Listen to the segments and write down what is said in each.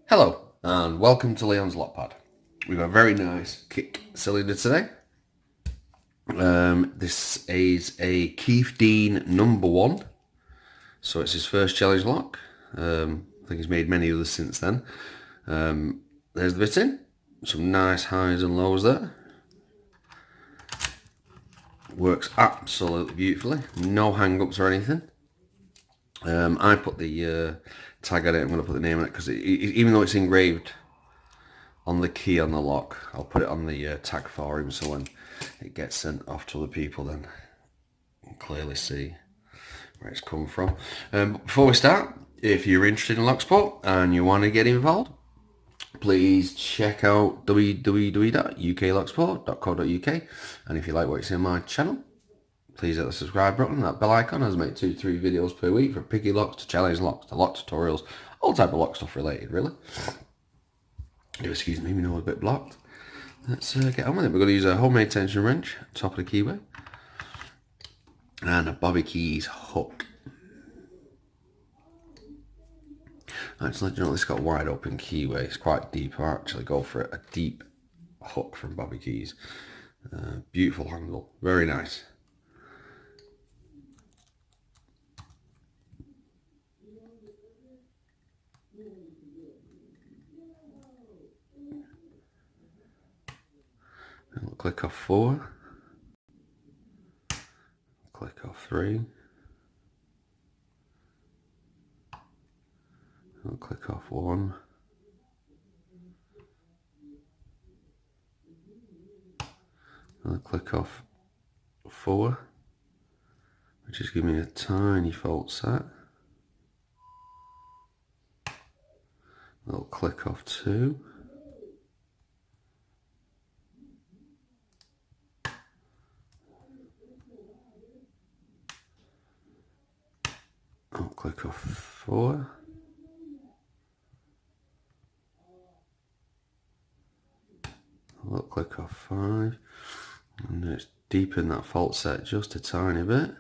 Hello and welcome to Leon's Lockpad. We've got a very nice kick cylinder today. This is a Keith Dean #1, so it's his first challenge lock. I think he's made many others since then. There's the bit in, some nice highs and lows there. Works absolutely beautifully, no hang-ups or anything. I put the tag on it. I'm going to put the name on it because even though it's engraved on the key on the lock, I'll put it on the tag for him, so when it gets sent off to other people, then you can clearly see where it's come from. But before we start, if you're interested in lock sport and you want to get involved, please check out www.uklocksport.co.uk, and if you like what you see on my channel, please hit the subscribe button, that bell icon, as I make 2 to 3 videos per week, from picky locks to challenge locks to lock tutorials, all type of lock stuff related, really. Do excuse me, my nose a bit blocked. Let's get on with it. We're going to use a homemade tension wrench, top of the keyway, and a Bobby Keys hook. Actually, you know, this got wide open keyway. It's quite deep. I'll actually go for a deep hook from Bobby Keys. Beautiful handle, very nice. I'll click off 4, click off 3, I'll click off 1, I'll click off 4, which is giving me a tiny fault set. I'll click off 2. I'll click off 4. I'll click off 5. And let's deepen that fault set just a tiny bit.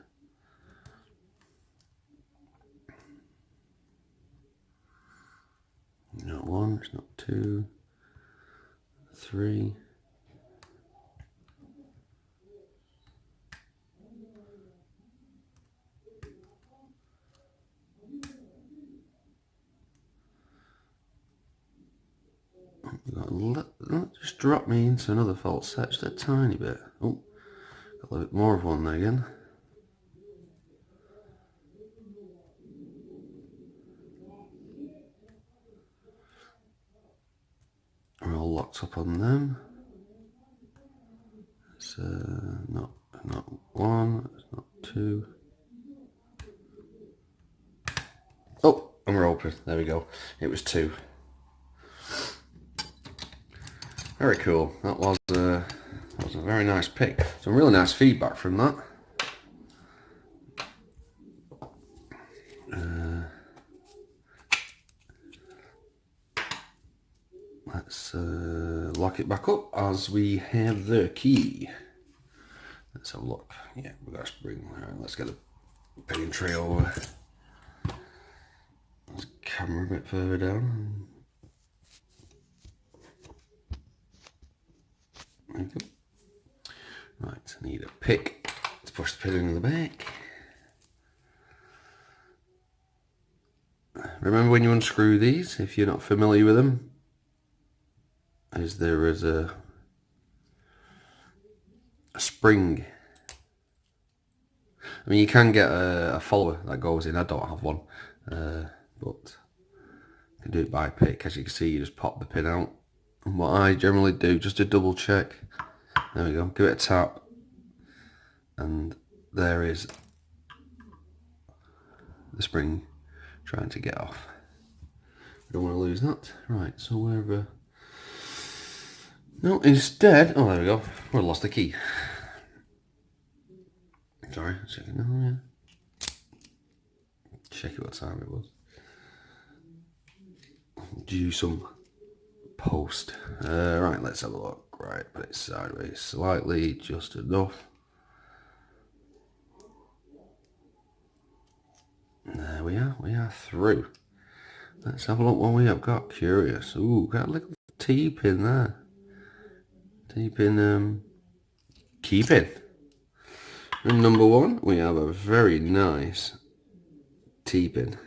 Not 1, it's not 2, 3. Just drop me into another fault set, just a tiny bit. Oh, got a little bit more of one there again. We're all locked up on them. It's not 1, it's not 2. Oh, and we're open. There we go. It was 2. Very cool. That was a very nice pick. Some really nice feedback from that. Let's lock it back up as we have the key. Let's have a look. Yeah, we've got a spring. All right, let's get the picking tray over. Let's camera a bit further down. There you go. Right, I need a pick to push the pin in the back. Remember, when you unscrew these, if you're not familiar with them, there is a spring. I mean, you can get a follower that goes in. I don't have one, but you can do it by pick. As you can see, you just pop the pin out. And what I generally do, just to double check, there we go, give it a tap, and there is the spring trying to get off. We don't want to lose that. Right, so we're no, instead, oh, there we go, we lost the key. Sorry, checking now, yeah. Check it what time it was. Do some post. Right, let's have a look. Right, put it sideways slightly, just enough. There we are through. Let's have a look what we have got. Curious. Ooh, got a little T-pin there. T-pin, keeping. And number 1, we have a very nice T-pin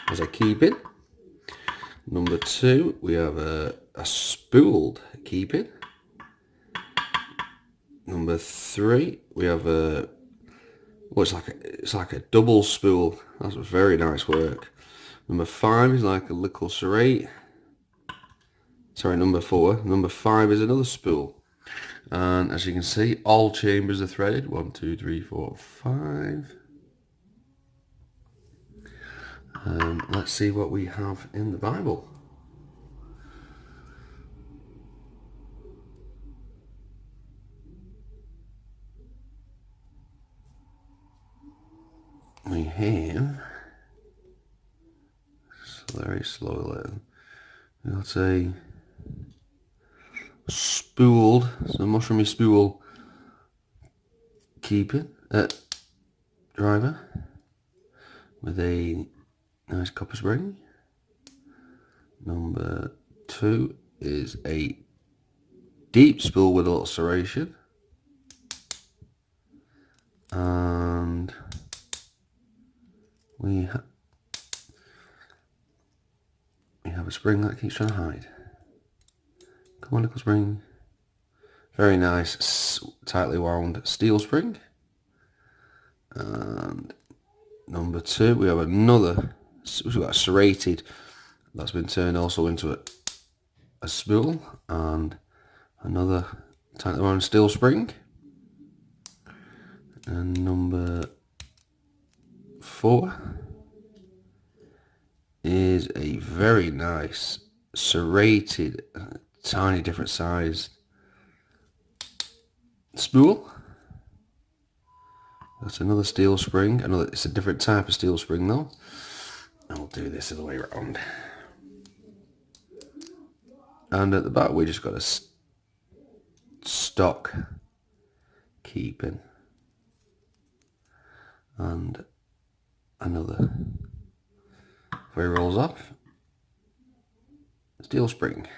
as a keeping. Number 2, we have a spooled keeping. Number 3, we have a, well, it's like a double spool. That's very nice work. Number 5 is like a little serrate. Sorry, number 4. Number 5 is another spool. And as you can see, all chambers are threaded. 1, 2, 3, 4, 5. Let's see what we have in the Bible. We have, very slowly, we got a spooled, so mushroomy spool keeping driver with a nice copper spring. Number 2 is a deep spool with a little serration, and we have a spring that keeps trying to hide. Come on, little spring. Very nice, tightly wound steel spring. And number 2, we have another, we've got a serrated that's been turned also into a spool, and another tightly wound steel spring. And number 4 is a very nice serrated, tiny different size spool. That's another steel spring. It's a different type of steel spring though. I'll do this the other way around. And at the back we just got a stock keeping and another, where it rolls off, steel spring.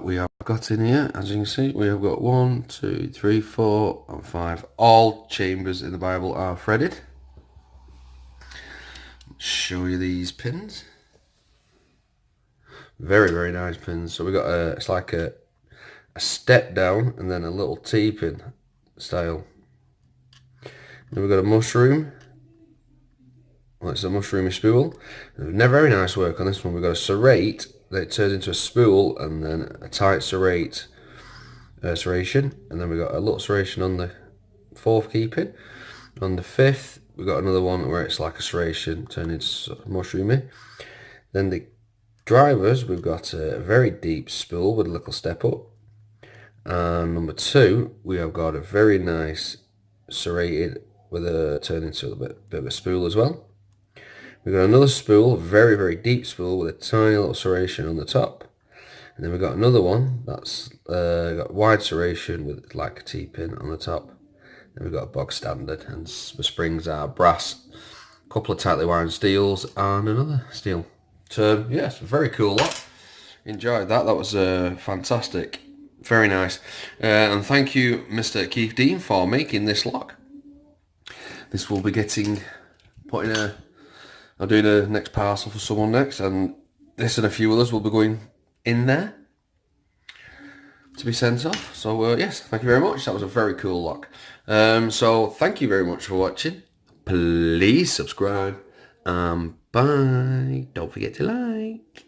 We have got in here, as you can see, we have got 1, 2, 3, 4 and 5. All chambers in the Bible are threaded. Show you these pins. Very, very nice pins. So we got it's like a step down and then a little T-pin style. Then we've got a mushroom. Well, it's a mushroomy spool. Very nice work on this one. We've got a serrate that it turns into a spool, and then a tight serrate serration, and then we've got a little serration on the 4th keeping. On the 5th, we've got another one where it's like a serration turned into sort of mushroomy. Then the drivers, we've got a very deep spool with a little step up. And number 2, we have got a very nice serrated with a turn into a bit of a spool as well. We've got another spool, very, very deep spool with a tiny little serration on the top. And then we've got another one that's got wide serration with like a T-pin on the top. Then we've got a bog standard, and the springs are brass. A couple of tightly wound steels and another steel. So yes, very cool lot. Enjoyed that. That was fantastic. Very nice. And thank you, Mr. Keith Dean, for making this lock. This will be getting put in a, I'll do the next parcel for someone next, and this and a few others will be going in there to be sent off. So yes, thank you very much. That was a very cool lock. So thank you very much for watching. Please subscribe. Bye. Don't forget to like.